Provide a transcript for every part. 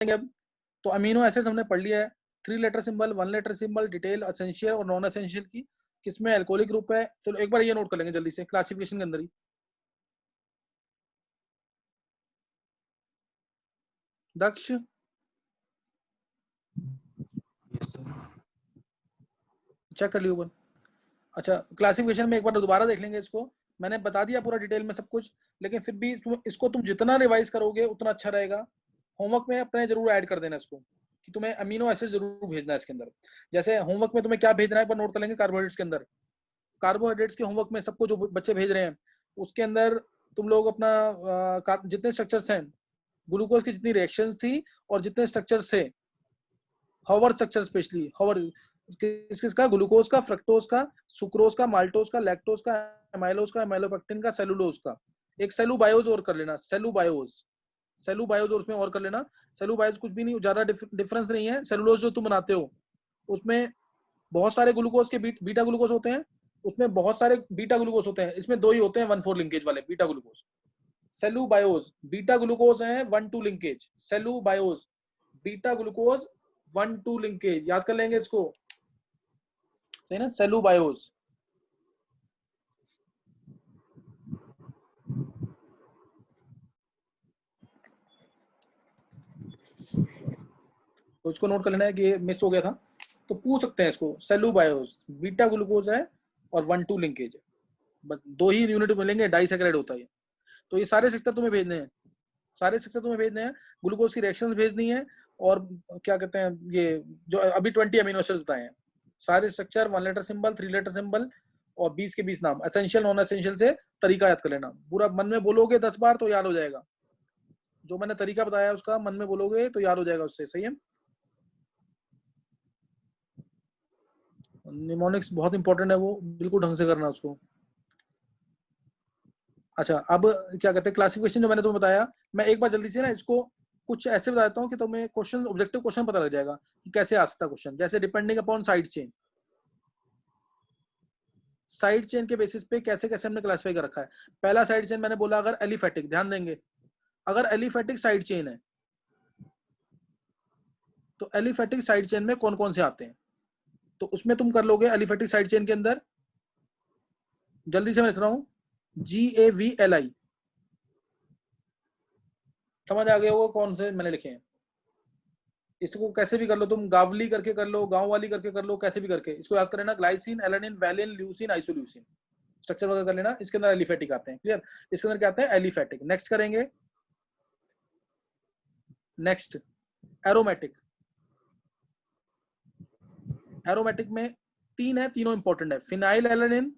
लेंगे अब। तो अमीनो एसिड्स हमने पढ़ लिया है, 3 letter symbol, 1 letter symbol, detail, essential और नॉन एसेंशियल की, किसमें अल्कोहलिक ग्रुप है। चलो एक बार ये नोट कर लेंगे जल्दी से क्लासिफिकेशन के अंदर ही। दक्ष चेक कर लियो ऊपर। अच्छा, क्लासिफिकेशन में एक बार दोबारा देख लेंगे इसको। मैंने बता दिया पूरा डिटेल में सब कुछ, लेकिन फिर भी इसको तुम जितना रिवाइज करोगे उतना अच्छा रहेगा। होमवर्क में अपने जरूर ऐड कर देना इसको कि तुम्हें अमीनो एसिड जरूर भेजना है इसके अंदर। जैसे होमवर्क में तुम्हें क्या भेजना है, एक बार नोट कर लेंगे। कार्बोहाइड्रेट्स के अंदर, कार्बोहाइड्रेट्स के होमवर्क में सबको जो बच्चे भेज रहे हैं उसके अंदर तुम लोग अपना जितने स्ट्रक्चर्स हैं, ग्लूकोज की जितनी रिएक्शंस थी और जितने स्ट्रक्चर्स थे, हॉवर स्ट्रक्चर, स्पेशली हॉवर किस किस का, ग्लूकोज का, फ्रक्टोज का, सुक्रोज का, माल्टोज का, लैक्टोज का, एमाइलोज का, एमाइलोपेक्टिन का, सेलुलोज का। एक सेलुबायोज और कर लेना, सेलुबायोज, सेलुबायोज और उसमें और कर लेना। सेलुबायोज कुछ भी नहीं, ज्यादा डिफरेंस नहीं है। सेलुलोज जो तुम बनाते हो उसमें बहुत सारे ग्लूकोज के बीटा ग्लूकोज होते हैं, उसमें बहुत सारे बीटा ग्लूकोज होते हैं, इसमें 2 ही होते हैं 1,4 लिंकेज वाले बीटा ग्लूकोज। सेलुबायोज बीटा ग्लूकोज हैं 1,2 लिंकेज, सेलुबायोज बीटा ग्लूकोज 1,2 लिंकेज, याद कर लेंगे इसको, सही ना। सेलुबायोज, तो इसको नोट कर लेना है कि ये मिस हो गया था, तो पूछ सकते हैं इसको। सेलुबायोज बीटा ग्लूकोज है और 1,2 लिंकेज है, बस 2 ही यूनिट मिलेंगे, डाइसैकेराइड होता है। तो ये सारे स्ट्रक्चर तुम्हें भेजने हैं, सारे स्ट्रक्चर तुम्हें भेजने हैं, ग्लूकोज की रिएक्शंस भेजनी है, और क्या कहते हैं ये जो अभी 20 अमीनो एसिड्स बताए हैं, सारे structure, 1 letter symbol, 3 letter symbol और 20 के 20 नाम, एसेंशियल नॉन एसेंशियल से तरीका याद कर लेना। पूरा मन में बोलोगे 10 बार तो याद हो जाएगा, जो मैंने तरीका बताया उसका मन में बोलोगे तो याद हो जाएगा उससे, सही है। निमोनिक्स बहुत इंपॉर्टेंट है, वो बिल्कुल ढंग से करना उसको। अच्छा, अब क्या कहते हैं क्लासिफिकेशन जो मैंने तुम्हें बताया, मैं एक बार जल्दी से ना इसको कुछ ऐसे बताता हूँ कि तुम्हें क्वेश्चन, ऑब्जेक्टिव क्वेश्चन पता लग जाएगा कि कैसे आ सकता क्वेश्चन। जैसे depending upon side chain, side chain के बेसिस पे कैसे कैसे हमने क्लासिफाई कर रखा है। पहला साइड चेन मैंने बोला अगर एलिफेटिक, ध्यान देंगे, अगर एलिफेटिक साइड चेन है तो एलिफेटिक साइड चेन में कौन कौन से आते हैं, तो उसमें तुम कर लोगे एलिफेटिक साइड चेन के अंदर, जल्दी से मैं लिख रहा हूँ, GAVLI, समझ आ गया होगा कौन से मैंने लिखे हैं। इसको कैसे भी कर लो तुम, गावली करके कर लो, गांव वाली करके कर लो, कैसे भी करके इसको याद कर लेना। Glycine, alanine, valine, leucine, isoleucine, structure वगैरह कर लेना। इसके अंदर एलिफेटिक आते हैं, क्लियर। इसके अंदर क्या आते हैं, एलिफेटिक। नेक्स्ट करेंगे, नेक्स्ट एरोमेटिक। एरोमेटिक में 3 है, तीनों इंपॉर्टेंट है, फिनाइल एलानिन,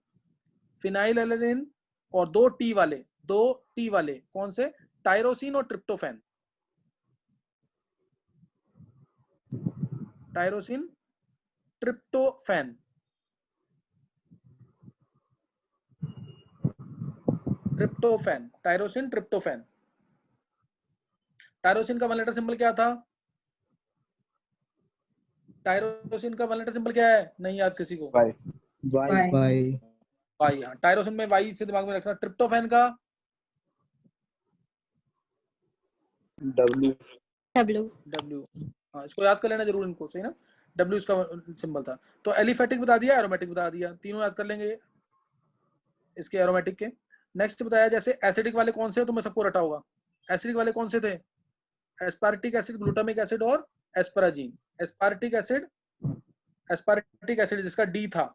फिनाइल एलानिन और 2 टी वाले, 2 टी वाले कौन से, टायरोसिन और tryptophan, tyrosine, tryptophan, tryptophan, tyrosine, tryptophan. Tyrosine का 1 लेटर सिंबल क्या था, टायरोसिन का 1 लेटर सिंबल क्या है, नहीं याद किसी को, वाई वाई वाई। हाँ, टायरोसिन में वाई से दिमाग में रखना। ट्रिप्टोफैन का डब्ल्यू डब्ल्यू, हाँ इसको याद कर लेना जरूर इनको, सही ना, डब्ल्यू इसका सिंबल था। तो एलिफेटिक बता दिया, एरोमेटिक बता दिया, तीनों याद कर लेंगे इसके एरोमेटिक के। नेक्स्ट बताया जैसे एसिडिक वाले कौन से, तो मैं सबको रटा होगा। एसिडिक वाले कौन से थे, एस्पार्टिक एसिड, ग्लूटामिक एसिड और asparagine. Aspartic acid, aspartic acid जिसका डी था,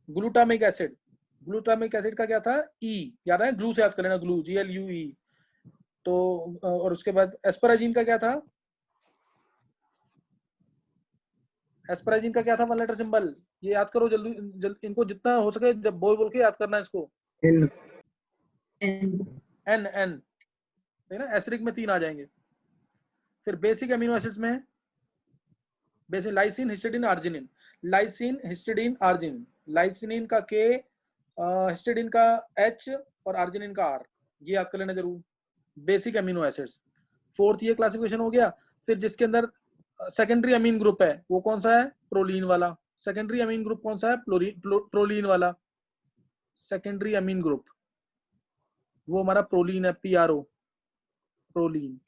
ग्लूटामिक एसिड, ग्लूटामिक एसिड का क्या था, ई, याद है, ग्लू से याद कर लेना, ग्लू, GLUE। तो और उसके बाद एस्पराजीन का क्या था, एस्पराजीन का क्या था 1 लेटर सिंबल, ये याद करो जल्दी जल्दी, इनको जितना हो सके जब बोल बोल के याद करना है इसको। एन एन, एन, है ना, एसिडिक में 3 आ जाएंगे। फिर बेसिक अमीनो एसिड्स में basic lysine, histidine, arginine, lysine, histidine, arginine, lysine का K, हिस्टिडीन का H और आर्जिनिन का R, ये याद कर लेना जरूर, बेसिक अमीनो एसिड्स। 4th ये क्लासिफिकेशन हो गया। फिर जिसके अंदर सेकेंडरी अमीन ग्रुप है वो कौन सा है, प्रोलीन वाला। सेकेंडरी अमीन ग्रुप कौन सा है, प्रोलीन वाला। सेकेंडरी अमीन ग्रुप वो हमारा प्रोलीन है, PRO, प्रोलीन।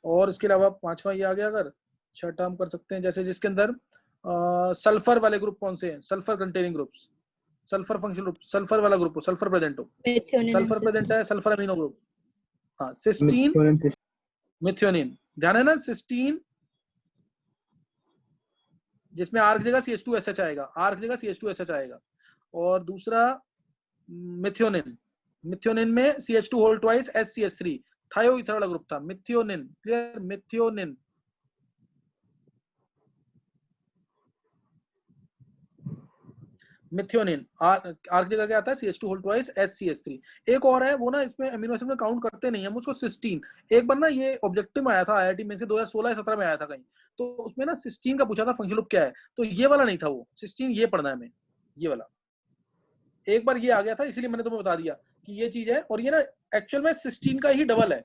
और इसके अलावा पांचवा ये आ गया, अगर छठा हम कर सकते हैं जैसे जिसके अंदर सल्फर वाले ग्रुप कौन से हैं, sulphur containing groups, sulphur functional group, sulphur वाला ग्रुप हो, सल्फर प्रेजेंट हो, सल्फर प्रेजेंट है, सल्फर अमीनो ग्रुप, हाँ सिस्टीन मिथ्योनिन, ध्यान है ना, सिस्टीन जिसमें आर की जगह CH2SH आएगा, आर की जगह CH2SH आएगा, और दूसरा मिथ्योनिन, मिथ्योनिन में CH2 होल ट्वाइस SCH3, थायो ईथर वाला ग्रुप था, methionine, clear, methionine. Methionine R की जगह क्या आता है, CH2 होल ट्वाइस SCH3। एक और है वो ना इसमें अमीनो एसिड में काउंट करते नहीं हम उसको, सिस्टीन। एक बार ना ये ऑब्जेक्टिव में आया था IIT में से 2016-17 में आया था कहीं, तो उसमें ना सिस्टीन का पूछा था फंक्शनल ग्रुप क्या है, तो ये वाला नहीं था वो सिस्टीन, ये पढ़ना है हमें, ये वाला। एक बार ये आ गया था इसलिए मैंने तुम्हें बता दिया कि ये चीज है, और ये ना एक्चुअल में सिस्टीन का ही डबल है।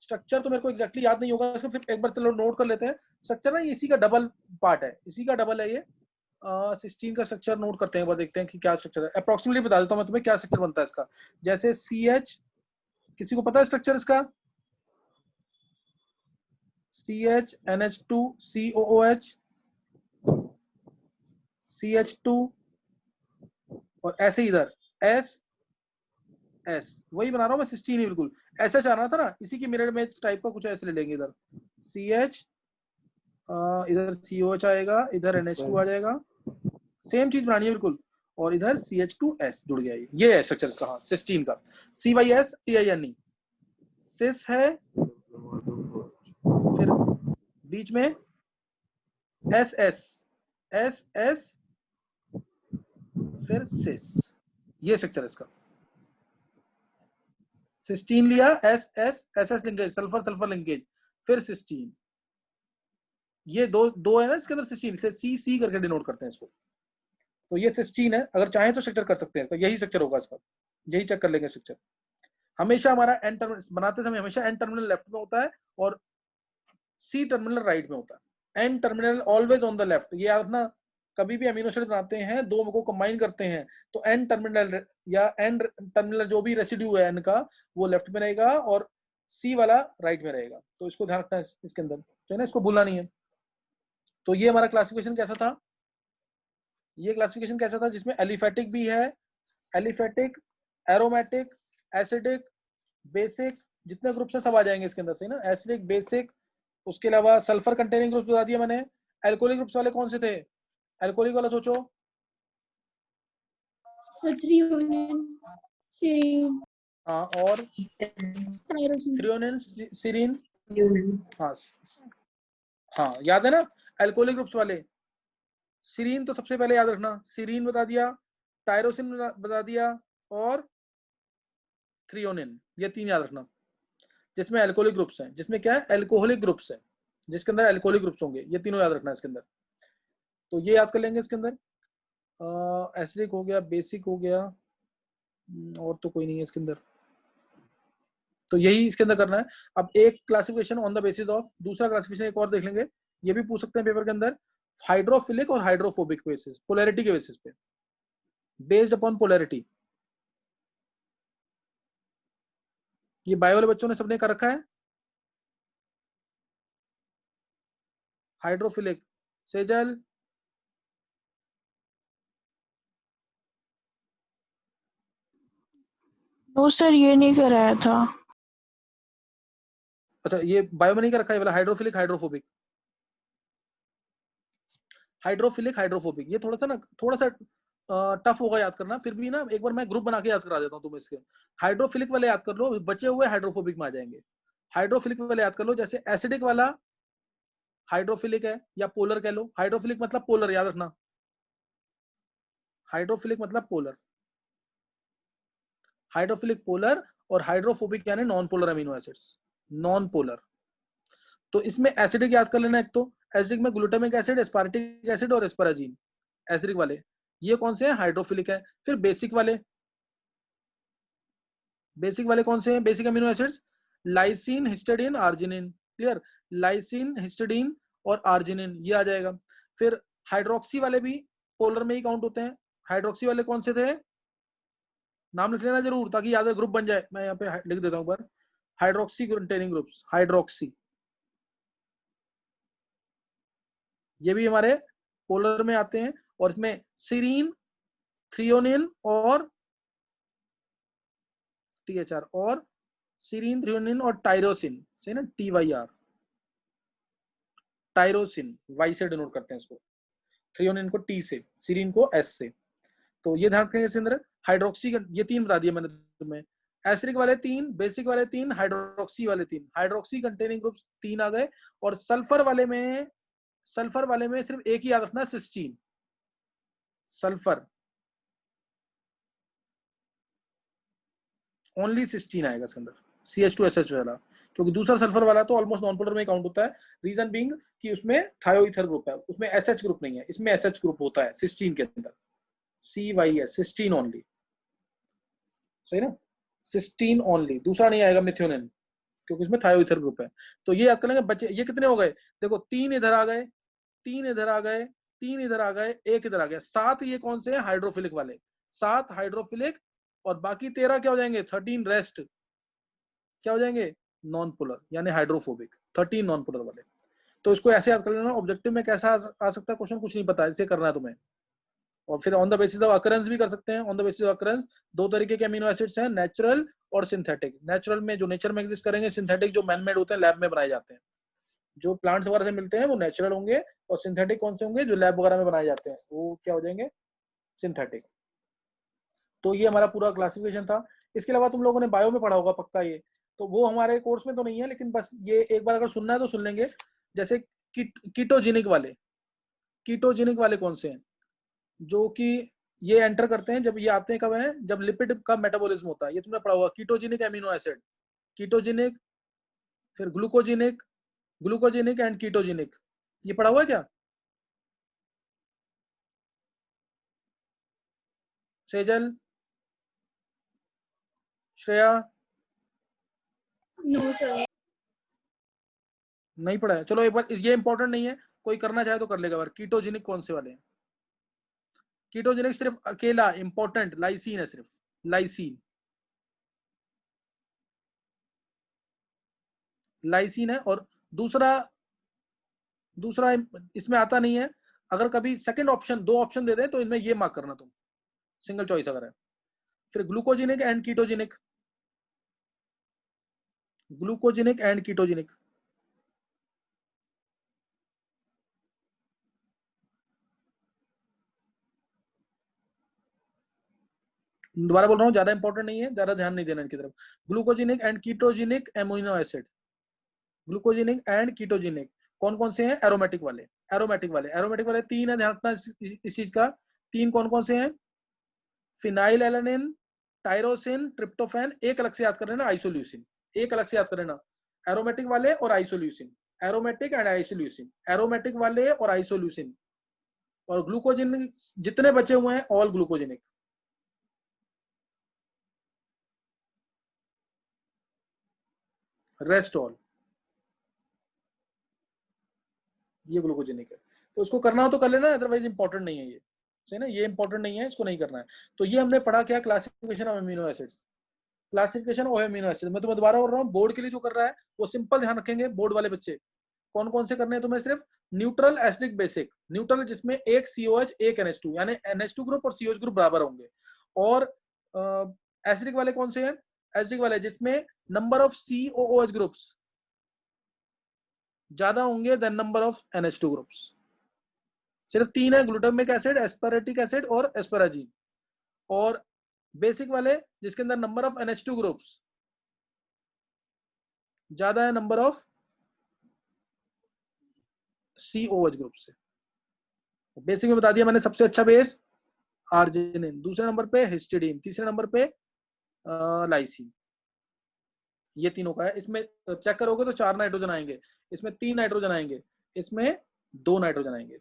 स्ट्रक्चर तो मेरे को एग्जैक्टली याद नहीं होगा इसको, फिर एक बार चलो नोट कर लेते हैं। स्ट्रक्चर ना इसी का डबल पार्ट है, इसी का डबल है ये। सिस्टीन का स्ट्रक्चर नोट करते हैं, एक बार देखते हैं कि क्या स्ट्रक्चर है। अप्रोक्सीमेटली बता देता हूँ मैं तुम्हें क्या स्ट्रक्चर बनता है इसका। जैसे CH, किसी को पता है स्ट्रक्चर इसका? CH NH2 COOH CH2, और ऐसे इधर S वही बना रहा हूँ मैं, सिस्टीन ही बिल्कुल ऐसा चाह रहा था ना, इसी की मिरर इमेज टाइप का कुछ ऐसे ले लेंगे। इधर CH, इधर COH आएगा, इधर NH2 आ जाएगा, सेम चीज बनानी है बिल्कुल, और इधर CH2S जुड़ गया। ये है स्ट्रक्चर इसका, हाँ सिस्टीन का, CYSTINE सिस है, फिर बीच में SS फिर सिस, ये स्ट्रक्चर इसका। सिस्टीन लिया, SS linkage, sulphur sulphur linkage, फिर सिस्टीन, ये दो है ना इसके अंदर सिस्टीन, से C करके डिनोट करते हैं इसको। तो ये सिस्टीन है, अगर चाहे तो स्ट्रक्चर कर सकते हैं इसका, यही स्ट्रक्चर होगा इसका, यही चेक कर लेंगे स्ट्रक्चर। हमेशा हमारा एन टर्मिनल बनाते समय हमेशा एन टर्मिनल लेफ्ट में होता है और C टर्मिनल राइट में होता है। N terminal always on the left, ये याद रखना। कभी भी अमीनो एसिड बनाते हैं, दो को कंबाइन करते हैं, तो एन टर्मिनल या एन टर्मिनल जो भी रेसिड्यू है एन का, वो लेफ्ट में रहेगा और C वाला राइट में रहेगा। तो इसको ध्यान रखना है इसके अंदर, तो ना इसको भूलना नहीं है। तो ये हमारा क्लासिफिकेशन कैसा था, ये क्लासिफिकेशन कैसा था जिसमें एलिफेटिक भी है, एलिफेटिक, एरोमेटिक, एसिडिक, बेसिक, जितने ग्रुप्स हैं सब आ जाएंगे इसके अंदर से ना, एसिडिक, बेसिक। उसके अलावा सल्फर कंटेनिंग ग्रुप्स बता दिया मैंने। एल्कोहलिक ग्रुप्स वाले कौन से थे, एल्कोहलिक वाला सोचो। हाँ, और थ्रियोनिन, सीरीन, हाँ हाँ याद है ना एल्कोहलिक ग्रुप्स वाले। सीरीन तो सबसे पहले याद रखना, सीरीन बता दिया, टायरोसिन बता दिया, और थ्रियोनिन, ये तीन याद रखना जिसमें एल्कोहलिक ग्रुप्स हैं, जिसमें क्या है एल्कोहलिक ग्रुप्स है, जिसके अंदर एल्कोहलिक ग्रुप्स होंगे, ये तीनों याद रखना इसके अंदर। तो ये याद कर लेंगे इसके अंदर। एसिडिक हो गया, बेसिक हो गया, और तो कोई नहीं है इसके अंदर, तो यही इसके अंदर करना है। अब एक classification on the basis of, दूसरा क्लासिफिकेशन एक और देख लेंगे, ये भी पूछ सकते हैं पेपर के अंदर, हाइड्रोफिलिक और हाइड्रोफोबिक बेसिस, पोलैरिटी के बेसिस पे, बेस्ड अपॉन पोलैरिटी। ये बायो वाले बच्चों ने सबने कर रखा है। हाइड्रोफिलिक, सेजल, नो सर, ये नहीं कराया था। अच्छा ये बायो में नहीं कर रखा है वाला, हाइड्रोफिलिक हाइड्रोफोबिक, हाइड्रोफिलिक हाइड्रोफोबिक, ये थोड़ा सा टफ होगा याद करना, फिर भी ना एक बार मैं ग्रुप बना के याद करा देता हूँ तुम्हें इसके। हाइड्रोफिलिक वाले याद कर लो, बचे हुए हाइड्रोफोबिक में आ जाएंगे। हाइड्रोफिलिक वाले याद कर लो, जैसे एसिडिक वाला हाइड्रोफिलिक है, या पोलर कह लो, हाइड्रोफिलिक मतलब पोलर, याद रखना, हाइड्रोफिलिक मतलब पोलर, हाइड्रोफिलिक पोलर, और हाइड्रोफोबिक यानी non polar amino acids, non polar. तो इसमें एसिडिक याद कर लेना, एक तो एसिडिक में ग्लूटामिक एसिड, एस्पार्टिक एसिड और एस्पाराजीन, एसिडिक वाले ये कौन से हैं, हाइड्रोफिलिक है। फिर बेसिक वाले, बेसिक वाले कौन से हैं, basic amino acids, lysine, histidine, arginine, clear, lysine, histidine और आर्जिनिन, ये आ जाएगा। फिर हाइड्रोक्सी वाले भी पोलर में ही काउंट होते हैं। हाइड्रोक्सी वाले कौन से थे, नाम लिख लेना जरूर ताकि याद ग्रुप बन जाए, मैं यहाँ पे लिख देता हूँ पर, हाइड्रोक्सी कंटेनिंग ग्रुप्स, हाइड्रोक्सी, ये भी हमारे पोलर में आते हैं, और इसमें सीरीन, थ्रियोनिन और THR, और सीरीन, थ्रियोनिन और टायरोसिन, सही ना, TYR, टायरोसिन वाई से डिनोट करते हैं इसको, थ्रियोनिन को T से, सीरीन को S से। तो ये ध्यान रखेंगे इसके अंदर। हाइड्रोक्सी, ये 3 बता दिए मैंने तुम्हें, एसिडिक वाले 3, बेसिक वाले 3, हाइड्रोक्सी वाले 3। हाइड्रोक्सी कंटेनिंग ग्रुप्स 3 आ गए, और सल्फर वाले में सिर्फ एक ही याद रखना, सिस्टीन, सल्फर ओनली सिस्टीन आएगा इसके अंदर, CH2SH वाला, क्योंकि दूसरा सल्फर वाला तो ऑलमोस्ट नॉन पोलर में काउंट होता है। रीजन बीइंग कि उसमें थायोईथर ग्रुप है, उसमें SH ग्रुप नहीं है, इसमें SH ग्रुप होता है सिस्टीन के अंदर, CYS, सिस्टीन ओनली, सही ना, सिस्टीन ओनली, दूसरा नहीं आएगा मिथ्योनिन, क्योंकि इसमें थायोईथर ग्रुप है। तो ये याद कर लेंगे बच्चे। ये कितने हो गए, देखो 3 इधर आ गए, 3 इधर आ गए, 3 इधर आ गए, 1 इधर आ गया, 7 ये कौन से हैं, हाइड्रोफिलिक वाले, 7 हाइड्रोफिलिक, और बाकी 13 क्या हो जाएंगे, 13 रेस्ट क्या हो जाएंगे, नॉन पोलर यानी हाइड्रोफोबिक, 13 नॉन पोलर वाले। तो इसको ऐसे याद कर लेना। ऑब्जेक्टिव में कैसा आ सकता है क्वेश्चन, कुछ नहीं पता, इसे करना है तुम्हें। और फिर on the basis of occurrence भी कर सकते हैं। On the basis of occurrence 2 तरीके के अमीनो एसिड्स हैं, नेचुरल और सिंथेटिक। नेचुरल में जो नेचर में एग्जिस्ट करेंगे, सिंथेटिक जो मैन मेड होते हैं, लैब में बनाए जाते हैं। जो प्लांट्स वगैरह से मिलते हैं वो नेचुरल होंगे, और सिंथेटिक कौन से होंगे, जो लैब वगैरह में बनाए जाते हैं, वो क्या हो जाएंगे, सिंथेटिक। तो ये हमारा पूरा क्लासिफिकेशन था। इसके अलावा तुम लोगों ने बायो में पढ़ा होगा पक्का ये, तो वो हमारे कोर्स में तो नहीं है, लेकिन बस ये एक बार अगर सुनना है तो सुन लेंगे। जैसे कीटोजेनिक वाले कौन से हैं, जो कि ये एंटर करते हैं, जब ये आते हैं कब है, जब लिपिड का मेटाबॉलिज्म होता है। ये तुमने पढ़ा होगा, कीटोजेनिक एमिनो एसिड, कीटोजेनिक, फिर ग्लूकोजेनिक एंड कीटोजेनिक, ये पढ़ा हुआ है क्या सेजल, श्रेया? No sir. नहीं पढ़ा है, चलो एक बार, ये इंपॉर्टेंट नहीं है, कोई करना चाहे तो कर लेगा बार। कीटोजेनिक कौन से वाले हैं, कीटोजेनिक सिर्फ अकेला इंपॉर्टेंट लाइसीन है, सिर्फ लाइसीन है। और दूसरा इसमें आता नहीं है। अगर कभी सेकंड ऑप्शन, 2 ऑप्शन दे दे तो इनमें ये मार्क करना तुम, सिंगल चॉइस अगर है। फिर ग्लूकोजेनिक एंड कीटोजेनिक, दोबारा बोल रहा हूँ, ज्यादा इंपॉर्टेंट नहीं है, ज्यादा ध्यान नहीं देना इनकी तरफ। Glucogenic and ketogenic amino acid, glucogenic and ketogenic कौन कौन से हैं, एरोमेटिक वाले 3 है, ध्यान रखना इस चीज का। 3 कौन कौन से हैं, फिनाइल एलानिन, टायरोसिन, ट्रिप्टोफैन। एक अलग से याद कर लेना, आइसोल्यूसिन, एक अलग से याद कर लेना। एरोमेटिक वाले और isoleucine, aromatic and isoleucine, aromatic वाले और आइसोल्यूसिन। और ग्लूकोजेनिक जितने बचे हुए हैं ऑल ग्लूकोजेनिक, रेस्ट ऑल, ये ग्लूकोजेनिक है। तो उसको करना हो तो कर लेना, अदरवाइज इंपॉर्टेंट नहीं है ये, सही ना, ये इंपॉर्टेंट नहीं है, इसको नहीं करना है। तो ये हमने पढ़ा क्या, classification of amino acids, classification of amino acid. मैं तुम्हें दोबारा बोल रहा हूँ, बोर्ड के लिए जो कर रहा है वो सिंपल ध्यान रखेंगे बोर्ड वाले बच्चे। कौन कौन से करने हैं तुम्हें, सिर्फ न्यूट्रल, एसिडिक, बेसिक। न्यूट्रल जिसमें एक COH एक NH2, यानी NH2 ग्रुप और COH ग्रुप बराबर होंगे। और एसिडिक वाले कौन से हैं, एसिडिक वाले जिसमें नंबर ऑफ COOH ग्रुप्स ज्यादा होंगे then number of NH2 groups. सिर्फ 3 है, ग्लूटामिक एसिड, एस्पारेटिक एसिड और एस्पाराजीन। और बेसिक वाले जिसके अंदर नंबर ऑफ NH2 ग्रुप्स ज्यादा है नंबर ऑफ COH ग्रुप से। बेसिक में बता दिया मैंने, सबसे अच्छा बेस आर्जिनिन, दूसरे नंबर पे हिस्टिडीन, तीसरे नंबर पे लाइसिन। ये तीनों का है। इसमें चेक करोगे तो 4 नाइट्रोजन आएंगे, इसमें 3 नाइट्रोजन आएंगे, इसमें 2 नाइट्रोजन आएंगे।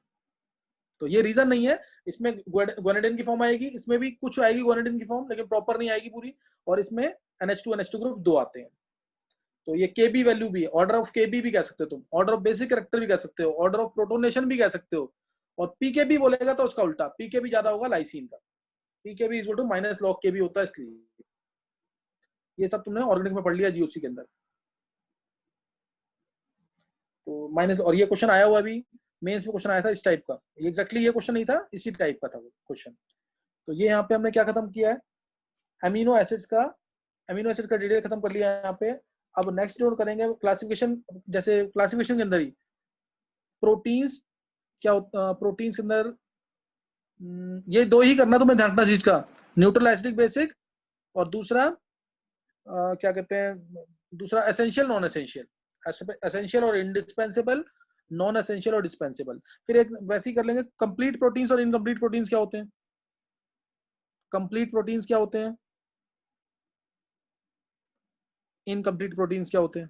तो ये रीजन नहीं है, इसमें ग्वानिडिन की फॉर्म आएगी, इसमें भी कुछ आएगी ग्वानिडिन की फॉर्म, लेकिन प्रॉपर नहीं आएगी पूरी। और इसमें NH2 ग्रुप 2 आते हैं। तो ये KB वैल्यू भी है, ऑर्डर ऑफ KB भी कह सकते हो तुम, ऑर्डर ऑफ बेसिक कैरेक्टर भी कह सकते हो, ऑर्डर ऑफ प्रोटोनेशन भी कह सकते हो। और PKB बोलेगा तो उसका उल्टा, PKB ज्यादा होगा लाइसिन का, PKB is to minus log KB होता है, इसलिए ये सब तुमने ऑर्गेनिक में पढ़ लिया GOC के अंदर। तो माइनस, और ये क्वेश्चन आया हुआ अभी मेंस में क्वेश्चन आया था इस टाइप का, एग्जैक्टली ये क्वेश्चन नहीं था, इसी टाइप का था वो क्वेश्चन। तो ये यहाँ पे हमने क्या खत्म किया है, अमीनो एसिड्स का, अमीनो एसिड का डिटेल खत्म कर लिया है यहाँ पे। अब नेक्स्ट जो करेंगे क्लासिफिकेशन, जैसे क्लासिफिकेशन के अंदर ही प्रोटीन्स क्या होता, प्रोटीन्स के अंदर ये दो ही करना तुम्हें ध्यान रखना चीज का, न्यूट्रल एसिडिक बेसिक, और दूसरा क्या कहते हैं, दूसरा एसेंशियल नॉन एसेंशियल, एसेंशियल और इंडिस्पेंसेबल, नॉन एसेंशियल और डिस्पेंसेबल। फिर एक वैसे ही कर लेंगे कंप्लीट प्रोटीन्स और इनकम्प्लीट प्रोटीन्स क्या होते हैं, कंप्लीट प्रोटीन्स क्या होते हैं, इनकम्प्लीट प्रोटीन्स क्या होते हैं।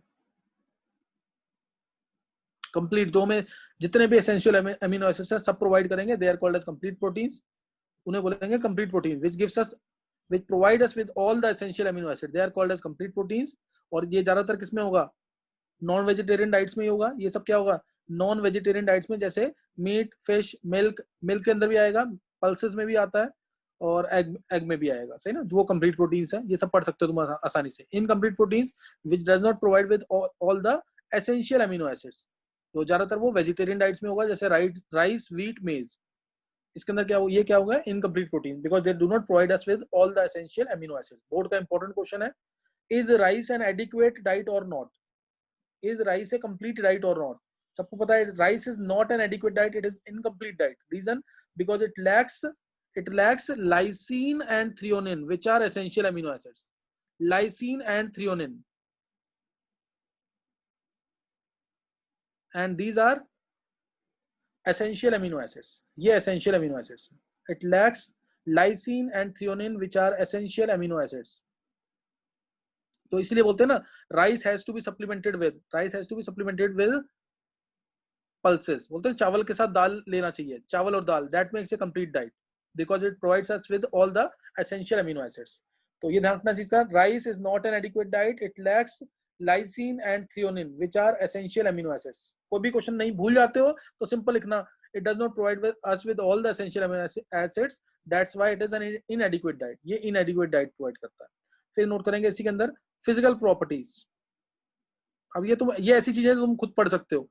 कंप्लीट जो में जितने भी एसेंशियल अमीनो एसिड्स हैं सब प्रोवाइड करेंगे, they are called as complete proteins, उन्हें बोलेंगे complete protein, which gives us, which provide us with all the essential amino acid, they are called as complete proteins. और ये ज्यादातर किसमें होगा, नॉन वेजिटेरियन डाइट्स में ही होगा, ये सब क्या होगा, नॉन वेजिटेरियन डाइट्स में, जैसे मीट, फिश, मिल्क, मिल्क के अंदर भी आएगा, पल्सेस में भी आता है, और एग में भी आएगा, सही ना, वो कंप्लीट प्रोटीन्स है, ये सब पढ़ सकते हो तुम आसानी से। Incomplete proteins which does not provide with all the essential amino acids, तो ज्यादातर वो वेजिटेरियन डाइट्स में होगा, जैसे राइस, व्हीट, मेज, इसके अंदर क्या हो, ये क्या होगा, incomplete protein, because they do not provide us with all the essential amino acids. Board का इंपॉर्टेंट क्वेश्चन है, is rice an adequate diet or not, is rice a complete diet or not. सबको पता है rice is not an adequate diet, it is incomplete diet, reason because it lacks lysine and threonine which are essential amino acids, lysine and threonine, and these are essential amino acids, ये essential amino acids, it lacks lysine and threonine which are essential amino acids। तो इसलिए बोलते हैं ना, rice has to be supplemented with, rice has to be supplemented with pulses, बोलते हैं चावल के साथ दाल लेना चाहिए, चावल और दाल, that makes a complete diet because it provides us with all the essential amino acids. तो ये ध्यान रखना चीज का, rice is not an adequate diet, it lacks lysine and threonine which are essential amino acids. कोई भी question नहीं भूल जाते हो तो सिंपल लिखना, it does not provide with us with all the essential amino acids, that's why it is an इनएडिक्वेट diet, ये इनएडिक्वेट diet provide करता है। फिर नोट करेंगे इसी के अंदर फिजिकल प्रॉपर्टीज। अब ये ऐसी चीजें तुम खुद पढ़ सकते हो,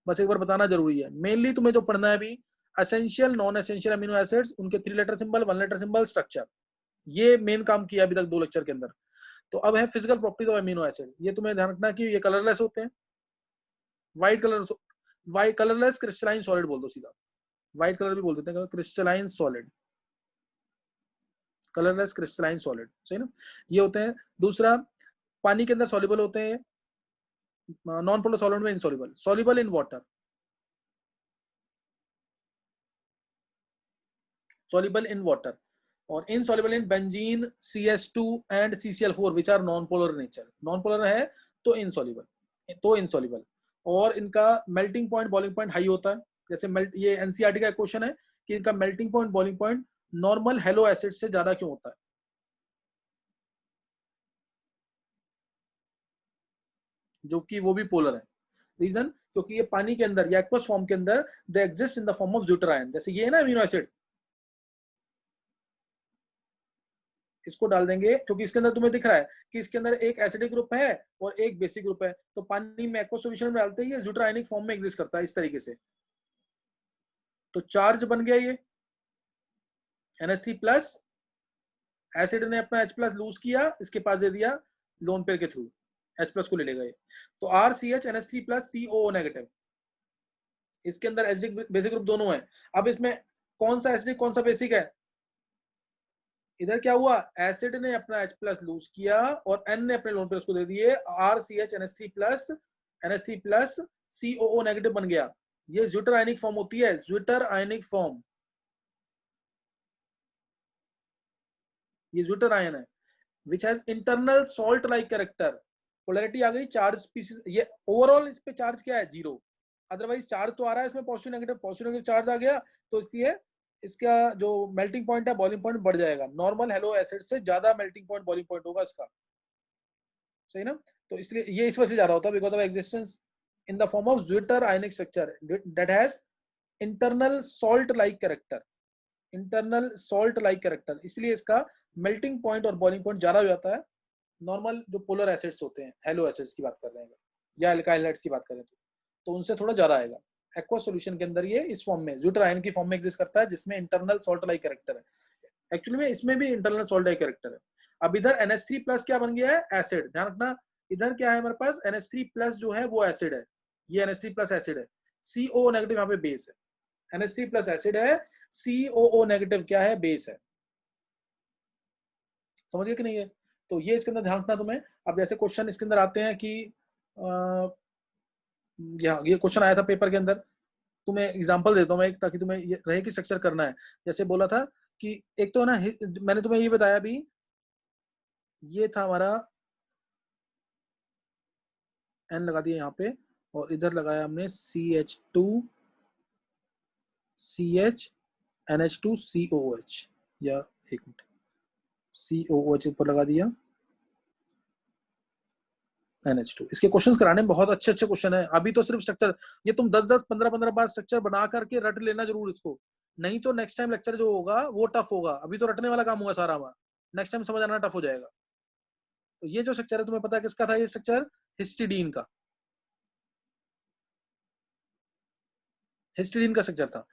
बस एक बार बताना जरूरी है। मेनली तुम्हें जो पढ़ना है अभी, essential non essential amino acids, उनके 3 letter symbol, 1 letter symbol, structure, ये मेन काम किया अभी तक 2 लेक्चर के अंदर। तो अब है physical properties of amino acid, ये तुम्हें ध्यान रखना कि ये कलरलेस होते हैं, व्हाइट कलरलेस क्रिस्टलाइन सॉलिड बोल दो सीधा, व्हाइट कलर भी बोल देते हैं, crystalline solid, colourless crystalline solid, सही ना, ये होते हैं। दूसरा, पानी के अंदर सॉल्युबल होते हैं, नॉन पोलर सॉल्वेंट में insoluble, soluble in water, soluble in water, और insoluble in benzene, CS2 and CCl4 which are non-polar nature, non-polar है तो insoluble, और इनका melting point, boiling point high होता है, जैसे ये NCERT का क्वेश्चन है कि इनका melting point, boiling point normal hello acid से ज्यादा क्यों होता है, जो कि वो भी पोलर है। रीजन, क्योंकि ये पानी के अंदर या एक्वस फॉर्म के अंदर they exist in the form of zwitter ion, जैसे ये है ना अमीनो एसिड, इसको डाल देंगे क्योंकि इसके अंदर तुम्हें दिख रहा है कि इसके अंदर एक एसिडिक ग्रुप है और एक बेसिक ग्रुप है, तो पानी में एक्वस सॉल्यूशन में डालते ही ये ज्यूटर आयनिक फॉर्म में एग्जिस्ट करता है इस तरीके से। तो चार्ज बन गया ये NH3 प्लस, एसिड ने अपना H+ लूज किया, इसके पास दे दिया लोन पेयर के थ्रू, H+ को ले लेगा ये, तो RCH NH3 plus COO negative, इसके अंदर एसिडिक बेसिक ग्रुप दोनों है। अब इसमें कौन सा एसिडिक कौन सा बेसिक है, इधर क्या हुआ, एसिड ने अपना H+ लूज किया और N ने अपने लोन पेयर को दे दिए, RCH NH3 plus COO negative बन गया। ये ज्यूटर आयनिक फॉर्म होती है, ज्यूटर आयनिक फॉर्म, ये ज्यूटर आयन है which has internal salt like character, polarity आ गई, चार्ज स्पीशीज, ये ओवरऑल इस पे चार्ज क्या है, 0, अदरवाइज चार्ज तो आ रहा है इसमें पॉजिटिव नेगेटिव चार्ज आ गया, तो इसलिए इसका जो मेल्टिंग पॉइंट है, बॉइलिंग पॉइंट बढ़ जाएगा, नॉर्मल हेलो एसिड से ज्यादा मेल्टिंग पॉइंट, बॉइलिंग पॉइंट होगा इसका, सही ना। तो इसलिए ये इस वजह से जा रहा होता है, because of existence in the form of zwitter ionic structure that has internal salt like character, internal salt like character, इसलिए इसका मेल्टिंग पॉइंट और बॉइलिंग पॉइंट ज्यादा हो जाता है। नॉर्मल जो पोलर एसिड्स होते हैं, हेलो एसिड्स की बात कर रहे हैं या अल्काइल हाइड्स की बात करें तो उनसे थोड़ा ज्यादा आएगा। एक्वस सॉल्यूशन के अंदर ये इस फॉर्म में ज्यूटर आयन की फॉर्म में एग्जिस्ट करता है, जिसमें इंटरनल सॉल्ट लाइक कैरेक्टर है। एक्चुअली में इसमें भी इंटरनल सॉल्ट लाइक कैरेक्टर है। अब इधर NH3+ क्या बन गया है, एसिड। ध्यान रखना, इधर क्या है हमारे पास, NH3+ जो है वो एसिड है, ये NH3+ एसिड है, CO नेगेटिव यहाँ पे बेस है। NH3+ एसिड है, COO नेगेटिव क्या है, बेस है। समझ गए कि नहीं है? तो ये इसके अंदर ध्यान रखना तुम्हें। अब जैसे क्वेश्चन इसके अंदर आते हैं कि ये क्वेश्चन आया था पेपर के अंदर, तुम्हें एग्जांपल देता हूँ मैं एक, ताकि तुम्हें ये रहे कि स्ट्रक्चर करना है। जैसे बोला था कि एक तो ना, मैंने तुम्हें ये बताया भी, ये था हमारा N लगा दिया यहाँ पे, और इधर लगाया हमने CH2 CH NH2 COOH, या एक मिनट, COOH ऊपर लगा दिया NH2। इसके क्वेश्चंस कराने में बहुत अच्छे अच्छे क्वेश्चन है। अभी तो सिर्फ स्ट्रक्चर, ये तुम 10-10 15-15 बार स्ट्रक्चर बना करके रट लेना जरूर इसको, नहीं तो नेक्स्ट टाइम लेक्चर जो होगा वो टफ होगा। अभी तो रटने वाला काम हुआ सारा हमारा, नेक्स्ट टाइम समझ आना टफ हो जाएगा। तो ये जो स्ट्रक्चर है, तुम्हें पता है किसका था ये स्ट्रक्चर, हिस्टिडीन का, हिस्टिडीन का स्ट्रक्चर था।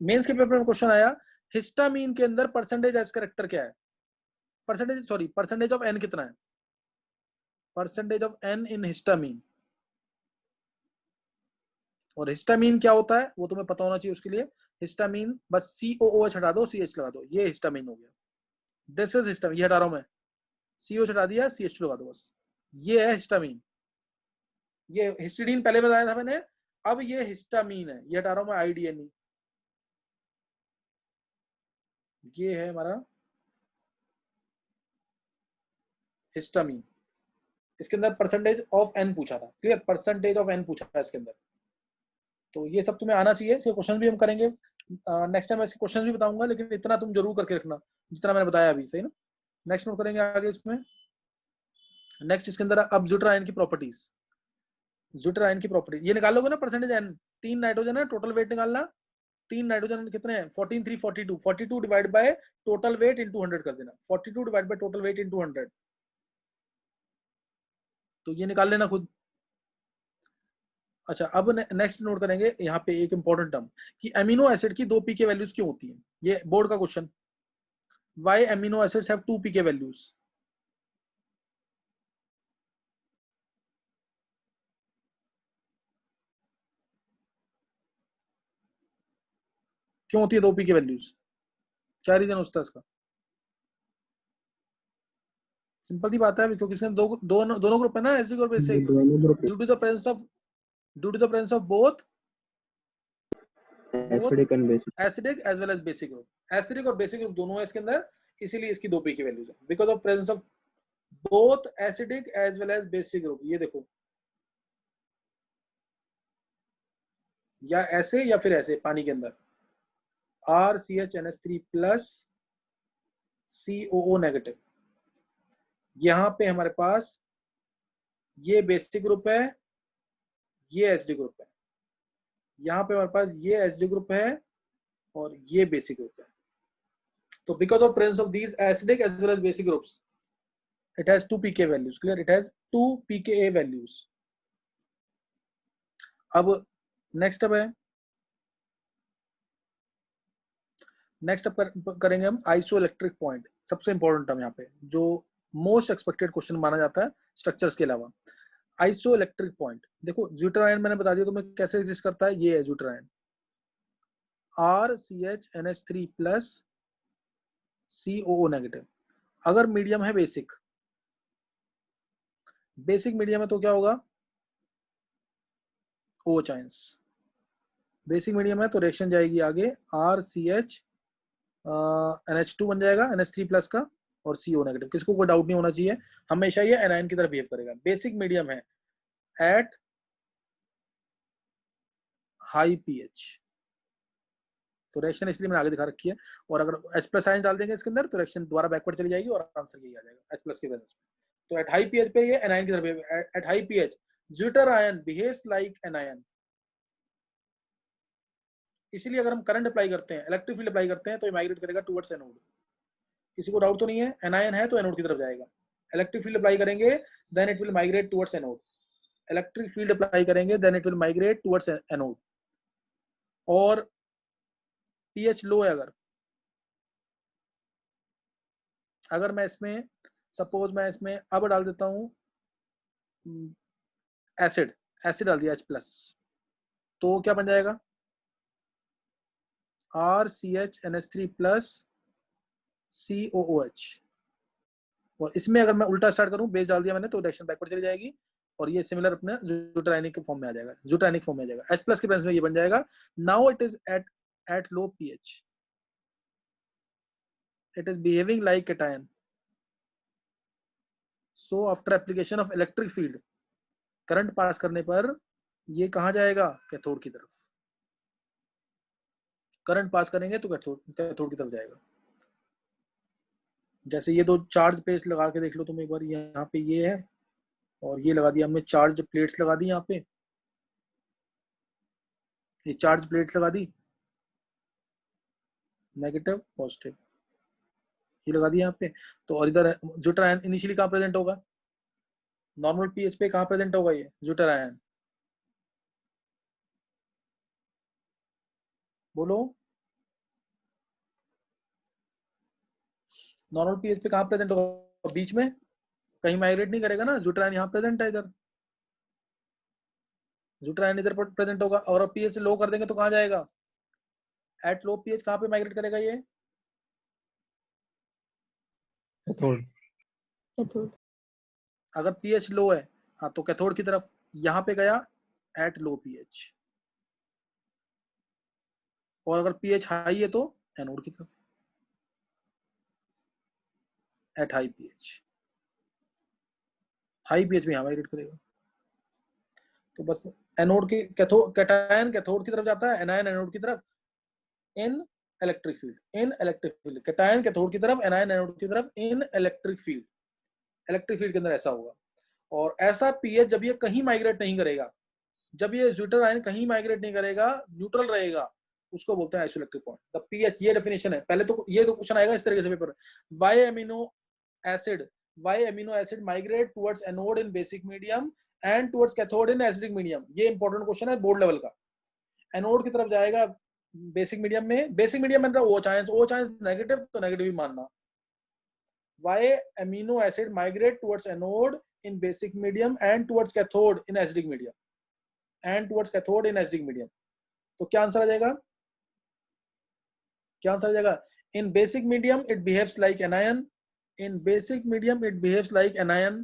मेंस के पेपर में क्वेश्चन आया, हिस्टामीन के अंदर परसेंटेज एस कैरेक्टर क्या है, परसेंटेज ऑफ एन कितना है, percentage of N in histamine. और हिस्टामीन क्या होता है वो तुम्हें पता होना चाहिए। उसके लिए हिस्टामीन बस COOH हटा दो, CH लगा दो, ये हिस्टामीन हो गया। दिस इज हिस्टामीन, ये हटा रहा हूं मैं, COH हटा दिया, CH2 लगा दो बस, ये है हिस्टामीन। ये हिस्टिडीन पहले बताया था मैंने, अब ये हिस्टामीन है, ये हटा रहा हूं मैं IDNE। ये है हमारा हिस्टामीन। इसके अंदर परसेंटेज ऑफ एन पूछा था, क्लियर, परसेंटेज ऑफ एन पूछा था इसके अंदर। तो ये सब तुम्हें आना चाहिए, इसके क्वेश्चन भी हम करेंगे नेक्स्ट टाइम, ऐसे क्वेश्चन भी बताऊंगा, लेकिन इतना तुम जरूर करके रखना जितना मैंने बताया अभी, सही ना। नेक्स्ट नोट करेंगे आगे इसमें। नेक्स्ट इसके अंदर अब ज्यूटर आयन की प्रॉपर्टीज, ज्यूटर आयन की प्रॉपर्टी ये निकाल लोगे ना, परसेंटेज एन, 3 नाइट्रोजन है, टोटल वेट निकालना, 3 नाइट्रोजन कितने हैं, 14 3 42, 42 divide by total weight into 100 कर देना, 42 divide by total weight into 100, तो ये निकाल लेना खुद। अच्छा, अब नेक्स्ट नोट करेंगे यहाँ पे एक इंपॉर्टेंट टर्म, कि अमीनो एसिड की 2 पीके वैल्यूज क्यों होती है, ये बोर्ड का question. Why amino acids have 2 pK values, क्यों होती है 2 पीके वैल्यूज, क्या रीजन होता है इसका। सिंपल सी बात है, क्योंकि इसमें दोनों ग्रुप है ना, एसिडिक और basic, due to the presence of both acidic as well as basic group, acidic और बेसिक ग्रुप दोनों है इसके अंदर, इसीलिए इसकी 2 पीके वैल्यूज है, because of presence of both acidic as well as basic group. ये देखो, या ऐसे या फिर ऐसे पानी के अंदर, RCHNH3+ COO नेगेटिव, यहां पे हमारे पास ये बेसिक ग्रुप है, ये एसिडिक ग्रुप है, यहाँ पे हमारे पास ये एसिडिक ग्रुप है और ये बेसिक ग्रुप है। तो because of presence of these acidic as well as basic groups, it has 2 pK values, clear, it has 2 pKa values। अब नेक्स्ट अब है, नेक्स्ट अब करेंगे हम आइसोइलेक्ट्रिक पॉइंट, सबसे इंपॉर्टेंट टर्म यहाँ पे, जो मोस्ट एक्सपेक्टेड क्वेश्चन माना जाता है स्ट्रक्चर्स के अलावा। आइसोइलेक्ट्रिक पॉइंट देखो, ज्यूटर आयन मैंने बता दिया तुम्हें कैसे एग्जिस्ट करता है, ये है zwitter ion, RCHNH3+ COO negative. अगर मीडियम है बेसिक, बेसिक मीडियम है तो क्या होगा, OH आयंस, बेसिक मीडियम है तो रिएक्शन जाएगी आगे, RCH NH2 बन जाएगा NH3+ का, और CO नेगेटिव। किसको कोई डाउट नहीं होना चाहिए, हमेशा ये एनायन की तरह बिहेव करेगा। बेसिक मीडियम है एट हाई pH, तो रिएक्शन इसलिए मैंने आगे दिखा रखी है। और अगर H+ आयन डाल देंगे इसके अंदर तो रिएक्शन दोबारा बैकवर्ड चली जाएगी और आंसर यही आ जाएगा H+ के वजह से। तो एट हाई pH पे ये एनायन की तरह behave, eight high pH zwitter ion behaves like anion. इसीलिए अगर हम करंट अप्लाई करते हैं, इलेक्ट्रिक फील्ड अप्लाई करते हैं, तो ये माइग्रेट करेगा टुवर्ड्स एनोड। किसी को डाउट तो नहीं है, एनायन है तो एनोड की तरफ जाएगा। इलेक्ट्रिक फील्ड अप्लाई करेंगे then it will migrate towards anode, electric field apply करेंगे then it will migrate towards anode. और पीएच लो है, अगर मैं इसमें सपोज मैं इसमें अब डाल देता हूँ एसिड, एसिड डाल दिया H+, तो क्या बन जाएगा RCHNH3+ COOH। और इसमें अगर मैं उल्टा स्टार्ट करूं, बेस डाल दिया मैंने तो रिएक्शन बैकवर्ड चली जाएगी और ये सिमिलर अपने ज्यूटाइनिक के फॉर्म में आ जाएगा, ज्यूटाइनिक फॉर्म में आ जाएगा। H+ के प्रेजेंस में ये बन जाएगा। Now it is at low pH, it is behaving like cation, so after application of electric field, current pass करने पर ये कहाँ जाएगा, कैथोड की तरफ। करंट पास करेंगे तो कैथोड की तरफ जाएगा। जैसे ये दो चार्ज प्लेट्स लगा के देख लो तुम एक बार, यहाँ पे ये है और ये लगा दिया हमने, चार्ज प्लेट्स लगा दी यहाँ पे, ये चार्ज प्लेट्स लगा दी, नेगेटिव पॉजिटिव ये लगा दी यहाँ पे। तो और इधर ज्यूटर आयन इनिशियली कहाँ प्रेजेंट होगा, नॉर्मल पीएच पे कहाँ प्रेजेंट होगा ये ज्यूटर आयन, बोलो। नॉर्मल पीएच पे कहाँ प्रेजेंट होगा, बीच में कहीं माइग्रेट नहीं करेगा ना, ज्यूटर आयन यहाँ प्रेजेंट है, इधर ज्यूटर आयन इधर प्रेजेंट होगा। और अब पीएच लो कर देंगे तो कहाँ जाएगा, एट लो पीएच कहाँ पे माइग्रेट करेगा ये, कैथोड। अगर पीएच लो है हाँ तो कैथोड की तरफ, यहाँ पे गया एट लो पीएच, और अगर पीएच हाई है तो एनोड की तरफ at high pH, high pH में यहाँ माइग्रेट करेगा। तो बस एनोड के कैटायन कैथोड की तरफ जाता है, एनायन एनोड की तरफ इन इलेक्ट्रिक फील्ड, इन इलेक्ट्रिक फील्ड, कैटायन कैथोड की तरफ, एनायन एनोड की तरफ इन इलेक्ट्रिक फील्ड, इलेक्ट्रिक फील्ड के अंदर ऐसा होगा। और ऐसा पीएच जब ये कहीं माइग्रेट नहीं करेगा, जब ये ज्यूटर आयन कहीं माइग्रेट नहीं करेगा, न्यूट्रल रहेगा, उसको बोलते हैं आइसोइलेक्ट्रिक पॉइंट। द पीएच, ये डेफिनेशन है। पहले तो ये तो क्वेश्चन आएगा इस तरीके से paper, why amino acid migrate towards anode in basic medium and towards cathode in acidic medium. ये इंपॉर्टेंट क्वेश्चन है बोर्ड लेवल का। एनोड की तरफ जाएगा बेसिक मीडियम में, बेसिक मीडियम में OH आयंस नेगेटिव, तो नेगेटिव ही मानना। Why amino acid migrate towards anode in basic medium and towards cathode in acidic medium, and towards cathode in acidic medium. तो क्या आंसर आ जाएगा, क्या आंसर आ जाएगा, in basic medium it behaves like anion, in basic medium it behaves like anion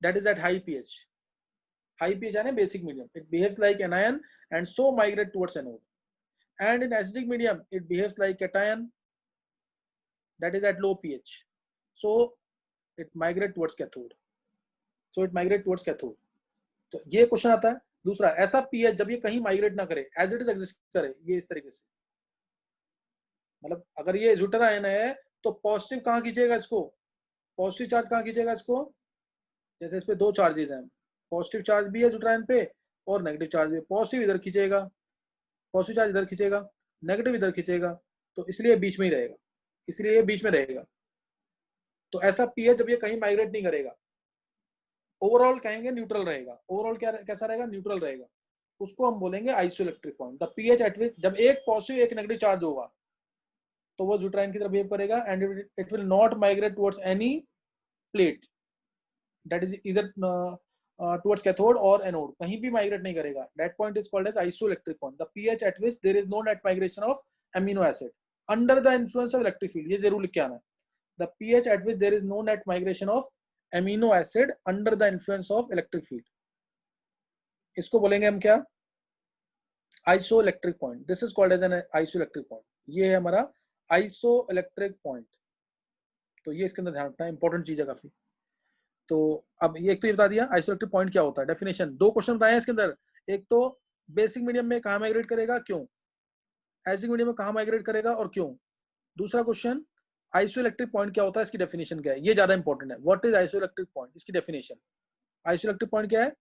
that is at high pH, high pH है basic medium, it behaves like anion and so migrate towards anode, and in acidic medium it behaves like cation that is at low pH, so it migrate towards cathode, so it migrate towards cathode। तो ये question आता है। दूसरा, ऐसा pH जब ये कहीं migrate ना करे, एज इट इज एग्जिस्ट करे, ये इस तरीके से, मतलब अगर ये ज्यूटर आयन है तो पॉजिटिव कहाँ खींचेगा इसको, पॉजिटिव चार्ज कहाँ खींचेगा इसको, जैसे इस पे दो चार्जेस हैं, पॉजिटिव चार्ज भी है ज्यूटर आयन पे और नेगेटिव चार्ज भी, पॉजिटिव इधर खींचेगा, पॉजिटिव चार्ज इधर खींचेगा, नेगेटिव इधर खींचेगा, तो इसलिए बीच में ही रहेगा, इसलिए ये बीच में रहेगा। तो ऐसा पीएच जब ये कहीं माइग्रेट नहीं करेगा, ओवरऑल कहेंगे न्यूट्रल रहेगा, ओवरऑल क्या कैसा रहेगा, न्यूट्रल रहेगा, उसको हम बोलेंगे isoelectric point. The pH at विच, जब एक पॉजिटिव एक नेगेटिव चार्ज होगा तो वो ज्यूटराइन की तरफ बिहेव करेगा and it will not migrate towards any plate that is इधर टुवर्ड्स कैथोड और एनोड, कहीं भी माइग्रेट नहीं करेगा। That point is called as isoelectric point. The pH at which there is no net migration of amino acid under the influence of electric field, ये जरूर लिख के आना है। The pH at which there is no net migration of amino acid under the influence of electric field, इसको बोलेंगे हम क्या, isoelectric point. This is called as an isoelectric point, ये है हमारा आइसोइलेक्ट्रिक पॉइंट। तो ये इसके अंदर ध्यान रखना है, इंपॉर्टेंट चीज है काफी। तो अब ये एक तो ये बता दिया आइसोइलेक्ट्रिक पॉइंट क्या होता है, डेफिनेशन। दो क्वेश्चन बताए हैं इसके अंदर, एक तो बेसिक मीडियम में कहाँ माइग्रेट करेगा, क्यों, एसिडिक मीडियम में कहाँ माइग्रेट करेगा और क्यों। दूसरा क्वेश्चन, आइसोइलेक्ट्रिक पॉइंट क्या होता है, इसकी डेफिनेशन क्या है, ये ज्यादा इंपॉर्टेंट है। व्हाट इज आइसोइलेक्ट्रिक पॉइंट, इसकी डेफिनेशन। आइसोइलेक्ट्रिक पॉइंट क्या है,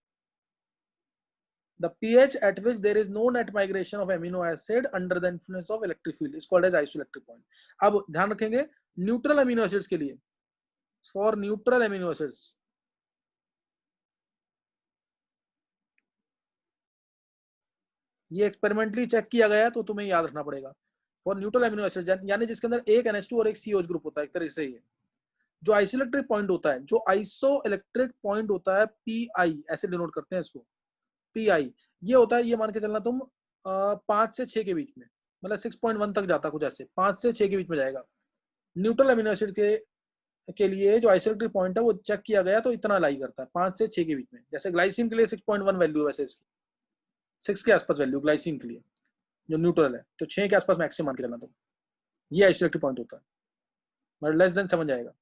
the pH at which there is no net migration of amino acid under the influence of electric field is called as isoelectric point। अब ध्यान रखेंगे neutral amino acids के लिए, for neutral amino acids, ये experimentally check किया गया है, तो तुम्हें याद रखना पड़ेगा। फॉर न्यूट्रल एमिनो एसिड, यानी जिसके अंदर एक NH2 और एक COH ग्रुप होता है, एक तरह से ये जो आइसोइलेक्ट्रिक पॉइंट होता है, जो आइसोइलेक्ट्रिक पॉइंट होता है PI, ऐसे डिनोट करते हैं इसको PI। ये होता है, ये मान के चलना तुम 5 से 6 के बीच में, मतलब 6.1 तक जाता, कुछ ऐसे 5 से 6 के बीच में जाएगा। न्यूट्रल एमिनो एसिड के लिए जो आइसोइलेक्ट्रिक पॉइंट है वो चेक किया गया तो इतना लाई करता है, 5 से 6 के बीच में। जैसे ग्लाइसिन के लिए 6.1 वैल्यू है, वैसे इसकी 6 के आसपास वैल्यू ग्लाइसिन के लिए जो न्यूट्रल है, तो 6 के आसपास मैक्सिमम मान के चलना तुम। ये आइसोइलेक्ट्रिक पॉइंट होता है, मतलब लेस देन 7 जाएगा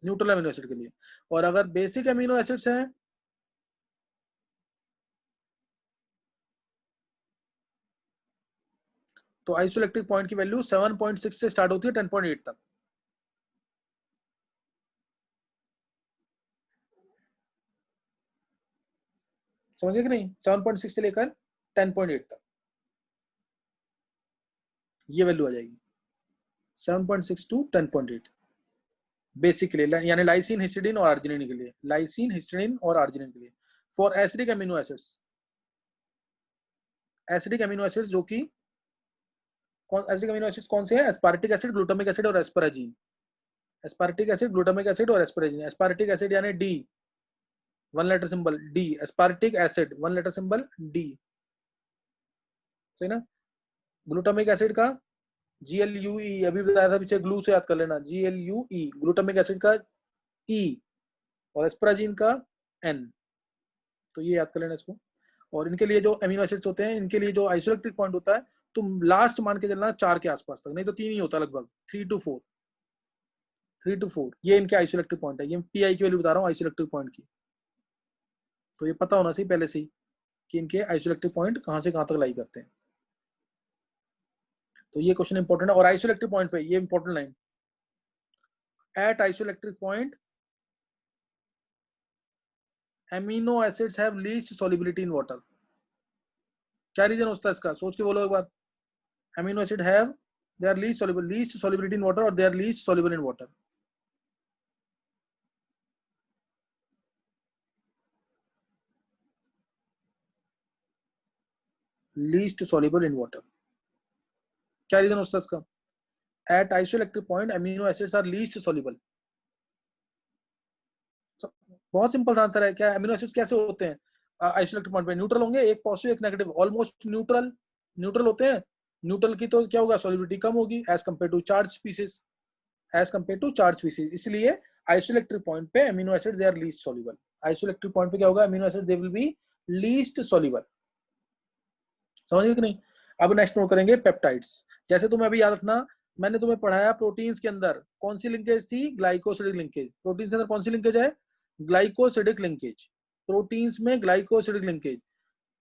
न्यूट्रल अमीनो एसिड के लिए। और अगर बेसिक अमीनो एसिड्स हैं तो आइसोइलेक्ट्रिक पॉइंट की वैल्यू 7.6 से स्टार्ट होती है 10.8 तक। समझे कि नहीं? 7.6 से लेकर 10.8 तक ये वैल्यू आ जाएगी, 7.6 टू 10.8 बेसिक के लिए, यानी लाइसिन, हिस्टिडीन और आर्जिनिन के लिए, लाइसिन, हिस्टिडीन और आर्जिनिन के लिए। For acidic amino acids, acidic amino acids जो कि एसिडिक अमीनो एसिड्स कौन से हैं? एस्पार्टिक एसिड, ग्लूटामिक एसिड और asparagine. Aspartic acid, glutamic acid और एस्पराजीन। एस्पार्टिक एसिड यानी D, 1 letter symbol D, aspartic acid 1 letter symbol D, सही ना? ग्लूटामिक एसिड का GLUE, अभी बताया था पीछे, ग्लू से याद कर लेना, GLUE ग्लूटामिक एसिड का E, और एस्पराजीन का N, तो ये याद कर लेना इसको। और इनके लिए जो अमीनो एसिड्स होते हैं, इनके लिए जो आइसोइलेक्ट्रिक पॉइंट होता है, तुम लास्ट मान के चलना 4 के आसपास तक, नहीं तो 3 ही होता लगभग, 3 to 4, 3 to 4 ये इनके आइसोइलेक्ट्रिक पॉइंट है। ये PI की वैल्यू बता रहा हूँ आइसोइलेक्ट्रिक पॉइंट की, तो ये पता होना चाहिए पहले से ही कि इनके आइसोइलेक्ट्रिक पॉइंट कहाँ से कहाँ तक लाई करते हैं। तो ये क्वेश्चन इंपॉर्टेंट है। और आइसोइलेक्ट्रिक पॉइंट पे ये important line, at isoelectric point amino acids have least solubility in water. क्या रीजन होता है इसका? सोच के बोलो एक बार। Amino acid have, they are least soluble, least solubility in water, or they are least soluble in water. Least soluble in water, क्या रीजन होता है इसका? At isoelectric point amino acids are least soluble. बहुत simple answer है। क्या amino acids कैसे होते हैं आइसोइलेक्ट्रिक पॉइंट पे? न्यूट्रल होंगे, एक पॉजिटिव एक नेगेटिव, ऑलमोस्ट न्यूट्रल, न्यूट्रल होते हैं। न्यूट्रल की तो क्या होगा, सॉल्युबिलिटी कम होगी as compare to charge species, as compare to charge species. इसलिए आइसोइलेक्ट्रिक पॉइंट पे amino acids they are least soluble. Isoelectric point पे क्या होगा, amino acid they will be least soluble. समझ गए कि नहीं? अब नेक्स्ट नोट करेंगे पेप्टाइड्स। जैसे तुम्हें अभी याद रखना, मैंने तुम्हें पढ़ाया प्रोटीन्स के अंदर कौन सी लिंकेज थी, ग्लाइकोसिडिक लिंकेज। प्रोटीन्स के अंदर कौन सी लिंकेज है, ग्लाइकोसिडिक लिंकेज। प्रोटीन्स में ग्लाइकोसिडिक लिंकेज,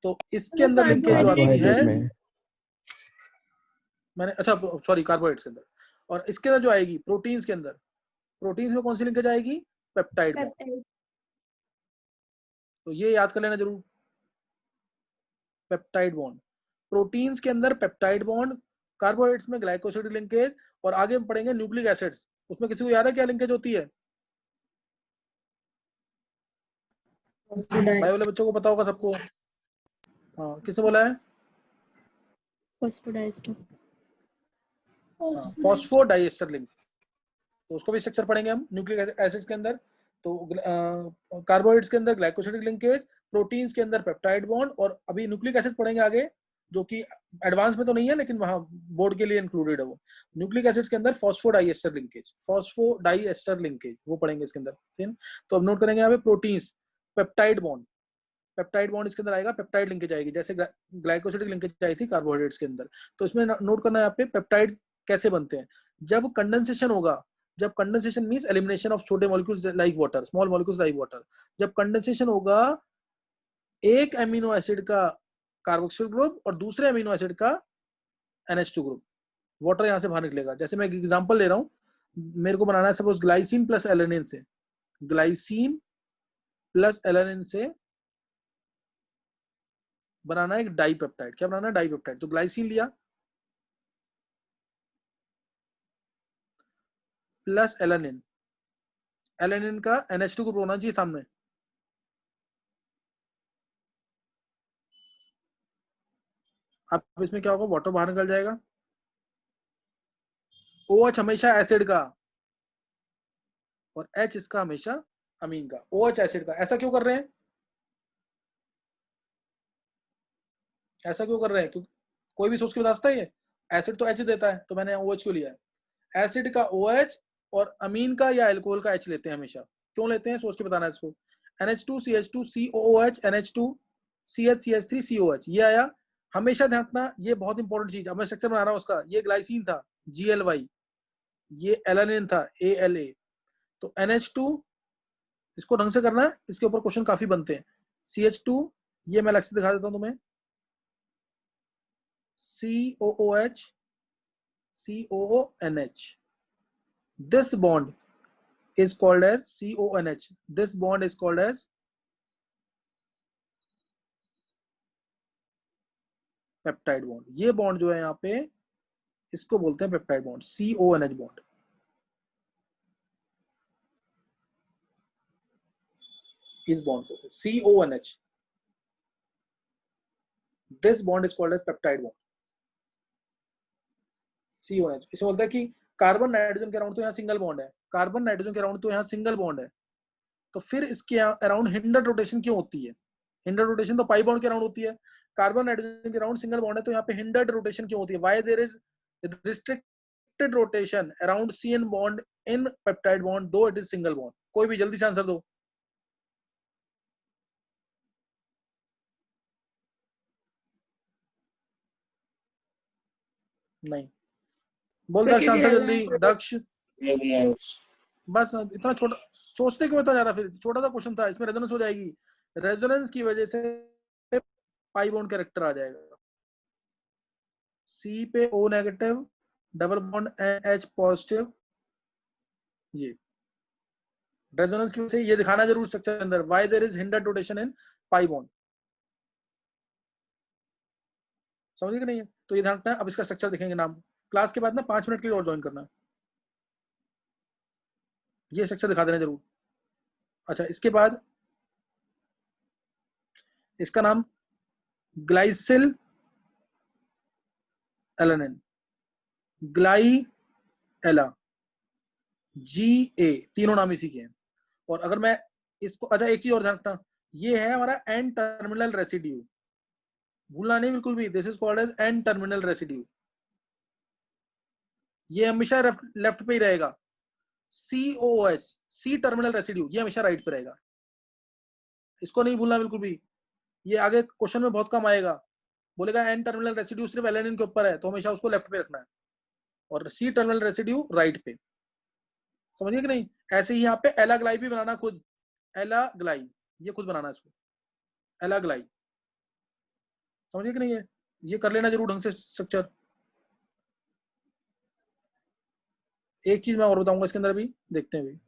तो इसके अंदर लिंकेज जो आती है, मैंने अच्छा सॉरी कार्बोहाइड्रेट्स के अंदर, और इसके अंदर जो आएगी प्रोटीन्स के अंदर, प्रोटीन्स में कौन सी लिंकेज आएगी, पेप्टाइड बॉन्ड। तो ये याद कर लेना जरूर, पेप्टाइड बॉन्ड। प्रोटीन्स के अंदर पेप्टाइड बॉन्ड, कार्बोहाइड्रेट्स में ग्लाइकोसिडिक लिंकेज, और आगे हम पढ़ेंगे न्यूक्लिक एसिड्स, उसमें किसी को याद है क्या लिंकेज होती है? भाई वाले बच्चों को पता होगा सबको। हाँ, किसने बोला है? फॉस्फोडाइएस्टर। फॉस्फोडाइएस्टर लिंक, तो उसको भी स्ट्रक्चर पढ़ेंगे हम न्यूक्लिक एसिड्स के अंदर। तो कार्बोहाइड्रेट्स के अंदर ग्लाइकोसिडिक लिंकेज, प्रोटीन्स के अंदर पेप्टाइड बॉन्ड, और अभी न्यूक्लिक एसिड पढ़ेंगे आगे, जो कि एडवांस में तो नहीं है लेकिन वहां बोर्ड के लिए इंक्लूडेड है वो। न्यूक्लिक एसिड्स के अंदर फॉस्फोडाइएस्टर लिंकेज, फॉस्फोडाइएस्टर लिंकेज वो पढ़ेंगे इसके अंदर, ठीक है? तो अब नोट करेंगे यहाँ पे proteins, peptide bond, peptide bond इसके अंदर आएगा, पेप्टाइड लिंकेज आएगी, जैसे ग्लाइकोसिडिक लिंकेज आई थी कार्बोहाइड्रेट्स के अंदर। तो इसमें नोट करना है यहाँ पे पेप्टाइड कैसे बनते हैं। जब कंडेंसेशन होगा, जब कंडेंसेशन मींस एलिमिनेशन ऑफ छोटे molecules like water, small molecules like water, जब कंडेंसेशन होगा एक अमीनो एसिड का कार्बोक्सिल ग्रुप और दूसरे अमीनो एसिड का NH2 ग्रुप, वाटर यहां से बाहर निकलेगा। जैसे मैं एक एग्जांपल ले रहा हूं, मेरे को बनाना है सपोज ग्लाइसिन प्लस एलेनिन से, ग्लाइसिन प्लस एलेनिन से बनाना है एक डाइपेप्टाइड। क्या बनाना है, डाइपेप्टाइड। तो ग्लाइसिन लिया प्लस एलेनिन, एलेनिन का NH2 ग्रुप होना चाहिए सामने, अब इसमें क्या होगा, वाटर बाहर निकल जाएगा, OH हमेशा एसिड का और H इसका हमेशा अमीन का, OH एसिड का। ऐसा क्यों कर रहे हैं, ऐसा क्यों कर रहे हैं? क्योंकि कोई भी सोच के बता सकता है ये, एसिड तो H देता है, तो मैंने OH क्यों लिया है? एसिड का OH और अमीन का या एल्कोहल का H लेते हैं हमेशा। क्यों लेते हैं, सोच के बताना है इसको। NH2CH2 COOH NH2 CH CH3 COH, ये आया। हमेशा ध्यान रखना, ये बहुत इंपॉर्टेंट चीज। अब मैं स्ट्रक्चर बना रहा हूँ उसका, ये ग्लाइसिन था GLY, ये एलानिन था ALA। तो NH2 इसको ढंग से करना है, इसके ऊपर क्वेश्चन काफी बनते हैं। CH2, ये मैं अलग से दिखा देता हूं तुम्हें, COOH COONH, this bond is called as CONH, this bond is called as peptide bond. ये बॉन्ड जो है यहाँ पे, इसको बोलते हैं पेप्टाइड बॉन्ड, CONH बॉन्ड। इस बॉन्ड को CONH, this bond is called as peptide bond, CONH। इसे बोलते हैं कि कार्बन नाइट्रोजन के अराउंड तो यहाँ सिंगल बॉन्ड है, कार्बन नाइट्रोजन के अराउंड तो यहाँ सिंगल बॉन्ड है, तो फिर इसके अराउंड हिंडर रोटेशन क्यों होती है? हिंडर रोटेशन तो पाई बॉन्ड के अराउंड होती है, कार्बन नाइट्रोजन के अराउंड सिंगल बॉन्ड है, तो यहाँ पे हिंडर्ड रोटेशन क्यों होती है? Why there is restricted rotation around CN bond in peptide bond though it is single bond? कोई भी जल्दी से आंसर दो। नहीं, बोल सर दक्ष क्योंकि आंसर हेलो जल्दी, दक्ष। बस इतना छोटा सोचते क्यों इतना ज्यादा, फिर छोटा सा क्वेश्चन था, इसमें रेजोनेंस हो जाएगी, रेजोनेंस की वजह से पाई बॉन्ड कैरेक्टर आ जाएगा। C पे O negative, double bond H positive, ये रेजोनेंस की वजह से। ये दिखाना जरूर स्ट्रक्चर के अंदर, why there is hindered rotation in pi bond. समझिए कि नहीं है? तो ये ध्यान रखना है। अब इसका स्ट्रक्चर देखेंगे नाम, क्लास के बाद ना 5 मिनट के लिए और ज्वाइन करना, ये स्ट्रक्चर दिखा देना जरूर। अच्छा, इसके बाद इसका नाम ग्लाइसिल एलानिन, ग्लाई एला, GA, तीनों नाम इसी के हैं। और अगर मैं इसको, अच्छा एक चीज और ध्यान रखना, ये है हमारा एन टर्मिनल रेसिड्यू, भूलना नहीं बिल्कुल भी, this is called as N terminal residue. ये हमेशा लेफ्ट पे ही रहेगा। COH, C टर्मिनल रेसिड्यू, ये हमेशा राइट पे रहेगा, इसको नहीं भूलना बिल्कुल भी। ये आगे क्वेश्चन में बहुत कम आएगा, बोलेगा एन टर्मिनल रेसिड्यू सिर्फ एलेनिन के ऊपर है, तो हमेशा उसको लेफ्ट पे रखना है, और C टर्मिनल रेसिड्यू राइट पे। समझिए कि नहीं? ऐसे ही यहाँ पे एलाग्लाई भी बनाना खुद, एलाग्लाई, ये खुद बनाना है इसको, एलाग्लाई। समझिए कि नहीं है? ये कर लेना जरूर ढंग से स्ट्रक्चर। एक चीज मैं और बताऊंगा इसके अंदर, अभी देखते हैं भी।